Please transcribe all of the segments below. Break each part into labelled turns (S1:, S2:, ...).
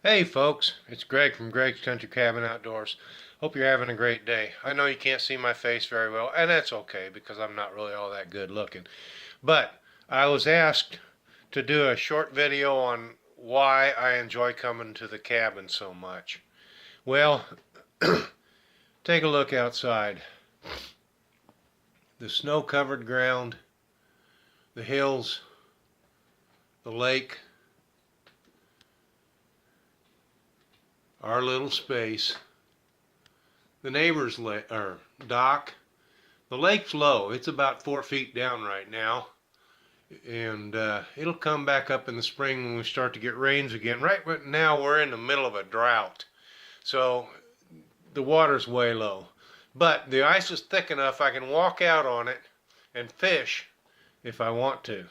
S1: Hey folks, it's Greg from Greg's Country Cabin Outdoors. Hope you're having a great day. I know you can't see my face very well, and that's okay because I'm not really all that good looking. But I was asked to do a short video on why I enjoy coming to the cabin so much. Well, take a look outside. The snow-covered ground, the hills, the lake, our little space, the neighbor's dock. The lake's low. It's about 4 feet down right now. And it'll come back up in the spring when we start to get rains again. Right now we're in the middle of a drought. So the water's way low. But the ice is thick enough I can walk out on it and fish if I want to.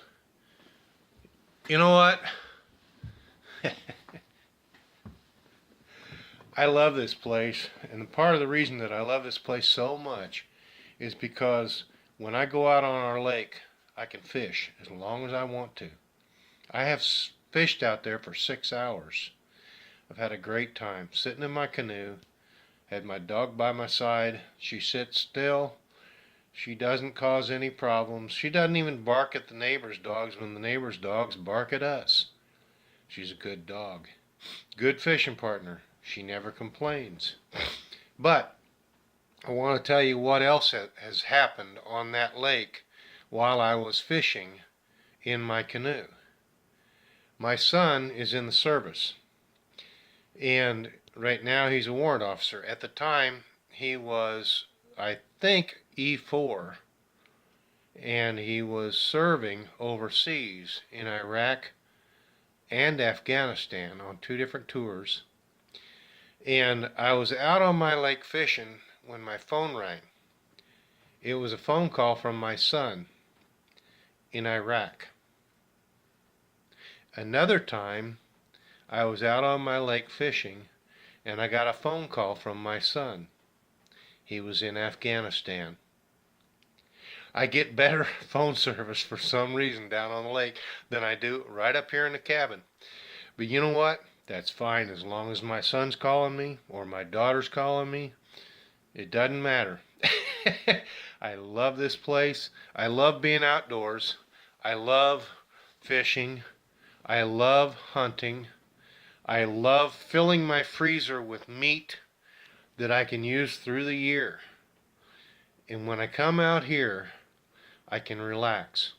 S1: You know what? I love this place, and part of the reason that I love this place so much is because when I go out on our lake, I can fish as long as I want to. I have fished out there for 6 hours. I've had a great time sitting in my canoe, had my dog by my side. She sits still. She doesn't cause any problems. She doesn't even bark at the neighbor's dogs when the neighbor's dogs bark at us. She's a good dog. Good fishing partner. She never complains. But I want to tell you what else has happened on that lake while I was fishing in my canoe. My son is in the service, and right now he's a warrant officer. At the time, he was, I think, E4, and he was serving overseas in Iraq and Afghanistan on 2 different tours. And I was out on my lake fishing when my phone rang. It was a phone call from my son in Iraq. Another time, I was out on my lake fishing and I got a phone call from my son. He was in Afghanistan. I get better phone service for some reason down on the lake than I do right up here in the cabin. But you know what? That's fine as long as my son's calling me or my daughter's calling me. It doesn't matter. I love this place. I love being outdoors. I love fishing. I love hunting. I love filling my freezer with meat that I can use through the year. And when I come out here, I can relax.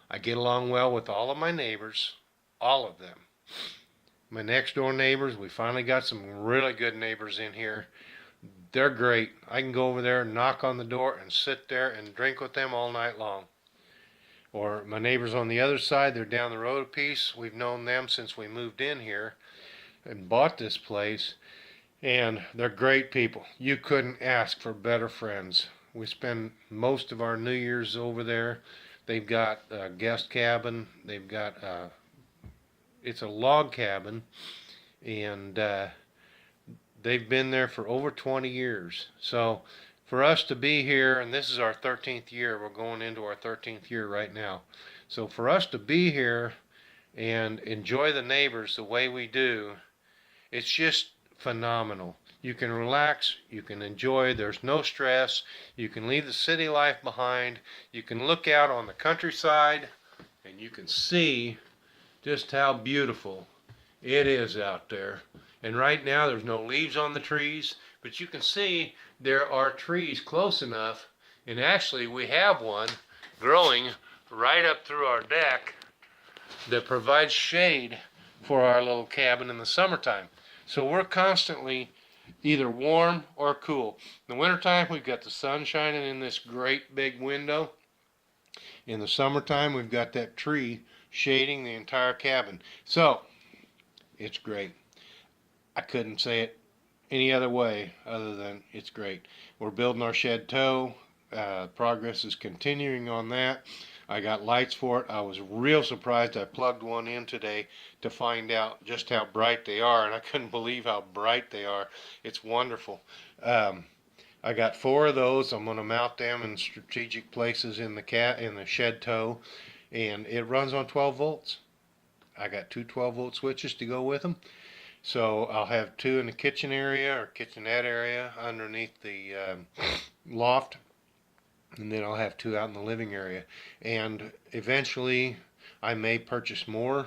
S1: I get along well with all of my neighbors, all of them. My next door neighbors, we finally got some really good neighbors in here. They're great. I can go over there and knock on the door and sit there and drink with them all night long. Or my neighbors on the other side, they're down the road a piece. We've known them since we moved in here and bought this place. And they're great people. You couldn't ask for better friends. We spend most of our New Year's over there. They've got a guest cabin. They've got it's a log cabin, and they've been there for over 20 years. So for us to be here, and this is our 13th year, we're going into our 13th year right now. So for us to be here and enjoy the neighbors the way we do, it's just phenomenal. You can relax, you can enjoy, there's no stress, you can leave the city life behind, you can look out on the countryside, and you can see just how beautiful it is out there. And right now there's no leaves on the trees, but you can see there are trees close enough, and actually we have one growing right up through our deck that provides shade for our little cabin in the summertime. So we're constantly either warm or cool. In the wintertime, we've got the sun shining in this great big window. In the summertime, we've got that tree shading the entire cabin. So, it's great. I couldn't say it any other way other than it's great. We're building our shed tow. Progress is continuing on that. I got lights for it. I was real surprised. I plugged one in today to find out just how bright they are, and I couldn't believe how bright they are. It's wonderful. I got 4 of those. I'm going to mount them in strategic places in the shed tow, and it runs on 12 volts. I got 2 12-volt switches to go with them. So I'll have two in the kitchen area or kitchenette area underneath the loft, and then I'll have two out in the living area. And eventually I may purchase more,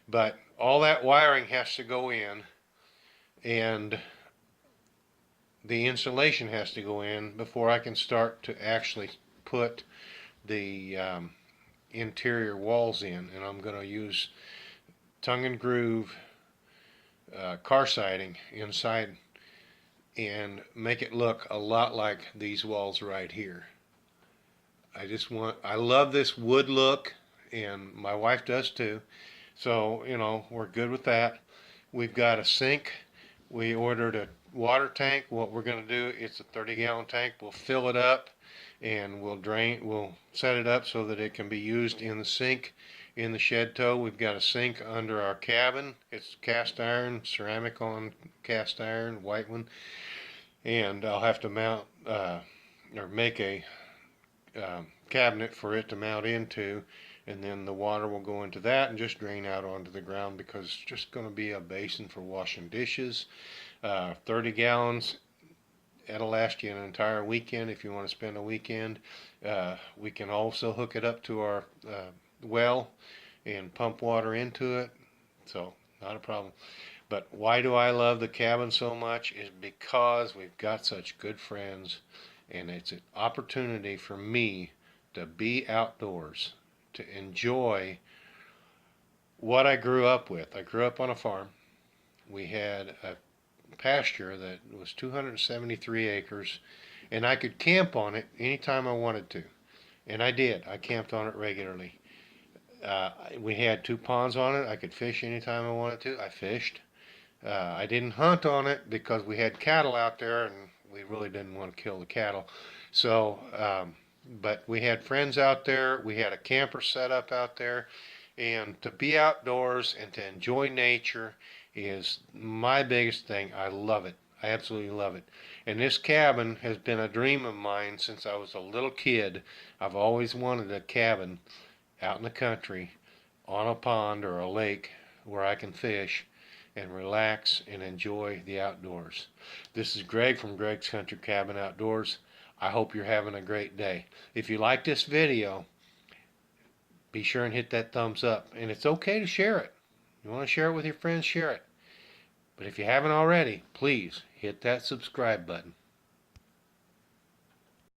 S1: but all that wiring has to go in, and the insulation has to go in before I can start to actually put the interior walls in. And I'm going to use tongue and groove car siding inside and make it look a lot like these walls right here. I love this wood look, and my wife does too. So, we're good with that. We've got a sink. We ordered a water tank. What we're going to do, it's a 30-gallon tank. We'll fill it up and we'll set it up so that it can be used in the sink in the shed toe. We've got a sink under our cabin. It's cast iron, ceramic on cast iron, white one. And I'll have to mount or make a cabinet for it to mount into, and then the water will go into that and just drain out onto the ground, because it's just going to be a basin for washing dishes. 30 gallons, that'll last you an entire weekend if you want to spend a weekend. We can also hook it up to our well and pump water into it, so not a problem. But why do I love the cabin so much is because we've got such good friends, and it's an opportunity for me to be outdoors, to enjoy what I grew up with. I grew up on a farm. We had a pasture that was 273 acres, and I could camp on it anytime I wanted to. And I did. I camped on it regularly. We had two ponds on it. I could fish anytime I wanted to. I fished. I didn't hunt on it because we had cattle out there, and we really didn't want to kill the cattle. So, but we had friends out there. We had a camper set up out there. And to be outdoors and to enjoy nature is my biggest thing. I love it. I absolutely love it. And this cabin has been a dream of mine since I was a little kid. I've always wanted a cabin out in the country on a pond or a lake where I can fish and relax and enjoy the outdoors. This is Greg from Greg's Country Cabin Outdoors. I hope you're having a great day. If you like this video, be sure and hit that thumbs up. And it's okay to share it. You want to share it with your friends, share it. But if you haven't already, please hit that subscribe button.